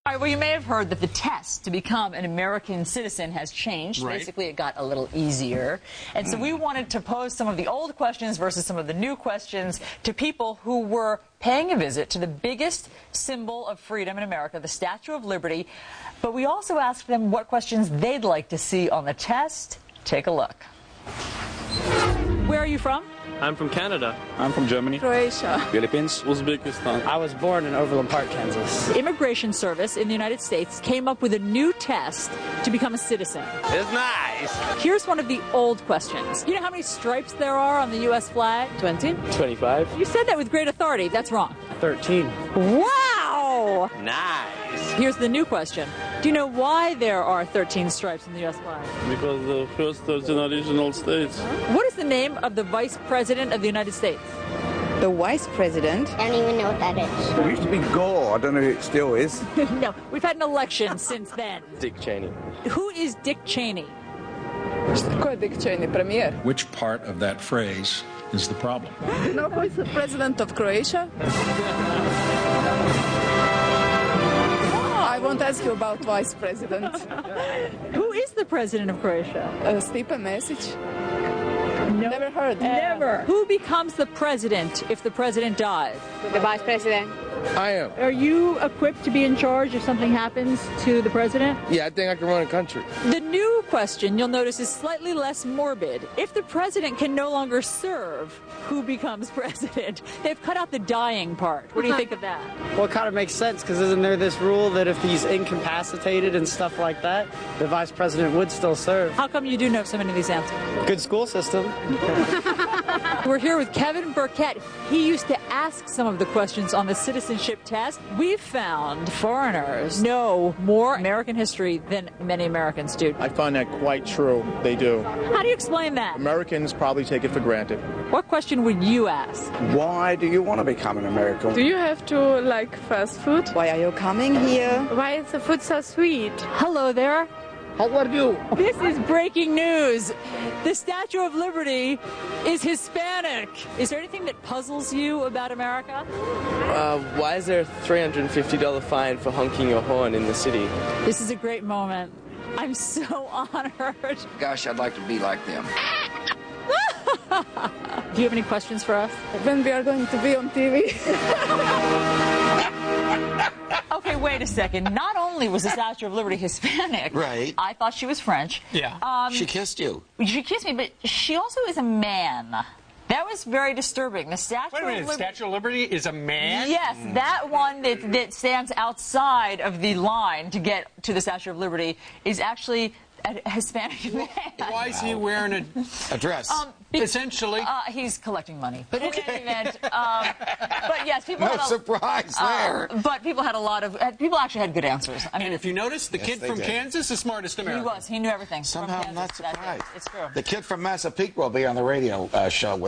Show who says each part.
Speaker 1: All right, well, you may have heard that the test to become an American citizen has changed.
Speaker 2: Right.
Speaker 1: Basically, it got a little easier. And so we wanted to pose some of the old questions versus some of the new questions to people who were paying a visit to the biggest symbol of freedom in America, the Statue of Liberty. But we also asked them what questions they'd like to see on the test. Take a look. Where are you from?
Speaker 3: I'm from Canada.
Speaker 4: I'm from Germany.
Speaker 5: Croatia.
Speaker 4: Philippines.
Speaker 3: Uzbekistan.
Speaker 6: I was born in Overland Park, Kansas.
Speaker 1: The Immigration Service in the United States came up with a new test to become a citizen.
Speaker 3: It's nice.
Speaker 1: Here's one of the old questions. You know how many stripes there are on the U.S. flag? 20?
Speaker 6: 25.
Speaker 1: You said that with great authority. That's wrong.
Speaker 6: 13.
Speaker 1: Wow!
Speaker 3: Nice.
Speaker 1: Here's the new question. Do you know why there are 13 stripes in the U.S. flag?
Speaker 3: Because the first 13 original states.
Speaker 1: What is the name of the Vice President of the United States?
Speaker 5: The Vice President.
Speaker 7: I don't even know what that is.
Speaker 8: It used to be Gore. I don't know if it still is.
Speaker 1: No, we've had an election since then.
Speaker 3: Dick Cheney.
Speaker 1: Who is Dick Cheney?
Speaker 5: Ko je Dick Cheney, premijer?
Speaker 4: Which part of that phrase is the problem?
Speaker 5: No, who is the President of Croatia? I won't ask you about Vice President.
Speaker 1: Who is the President of Croatia?
Speaker 5: Stipe Mesić.
Speaker 1: No.
Speaker 5: Never heard.
Speaker 1: Never. Who becomes the president if the president dies?
Speaker 7: The Vice President.
Speaker 9: I am.
Speaker 1: Are you equipped to be in charge if something happens to the president?
Speaker 9: Yeah, I think I can run a country.
Speaker 1: The new question, you'll notice, is slightly less morbid. If the president can no longer serve, who becomes president? They've cut out the dying part. What do you think of that?
Speaker 6: Well, it kind of makes sense, because isn't there this rule that if he's incapacitated and stuff like that, the vice president would still serve?
Speaker 1: How come you do know so many of these answers?
Speaker 6: Good school system.
Speaker 1: We're here with Kevin Burkett. He used to ask some of the questions on the citizenship test. We've found foreigners know more American history than many Americans do.
Speaker 9: I find that quite true. They do.
Speaker 1: How do you explain that?
Speaker 9: Americans probably take it for granted.
Speaker 1: What question would you ask?
Speaker 8: Why do you want to become an American?
Speaker 5: Do you have to like fast food? Why are you coming here? Why is the food so sweet?
Speaker 1: Hello there.
Speaker 9: How are you?
Speaker 1: This is breaking news. The Statue of Liberty is Hispanic. Is there anything that puzzles you about America?
Speaker 3: Why is there a $350 fine for honking your horn in the city?
Speaker 1: This is a great moment. I'm so honored.
Speaker 10: Gosh, I'd like to be like them.
Speaker 1: Do you have any questions for us?
Speaker 5: When we are going to be on TV?
Speaker 1: Okay, wait a second. Not only was the Statue of Liberty Hispanic,
Speaker 10: Right.
Speaker 1: I thought she was French.
Speaker 2: Yeah.
Speaker 10: She kissed you.
Speaker 1: She kissed me, but she also is a man. That was very disturbing. The Statue
Speaker 2: Wait a minute,
Speaker 1: of
Speaker 2: the
Speaker 1: Liberty.
Speaker 2: Statue of Liberty is a man?
Speaker 1: Yes, that one that stands outside of the line to get to the Statue of Liberty is actually a Hispanic man.
Speaker 2: Why is he wearing
Speaker 10: A dress.
Speaker 2: essentially?
Speaker 1: He's collecting money. But in any event, but yes, people
Speaker 10: No
Speaker 1: had a
Speaker 10: surprise there.
Speaker 1: But people had a lot of people actually had good answers. I mean,
Speaker 2: And if you notice, the
Speaker 10: Yes,
Speaker 2: kid
Speaker 10: they
Speaker 2: from
Speaker 10: did.
Speaker 2: Kansas, the smartest
Speaker 1: he
Speaker 2: American.
Speaker 1: was. He knew everything.
Speaker 10: Somehow
Speaker 1: From
Speaker 10: I'm not
Speaker 1: Kansas to that day.
Speaker 10: surprised.
Speaker 1: It's true.
Speaker 10: The kid from Massapequa will be on the radio show with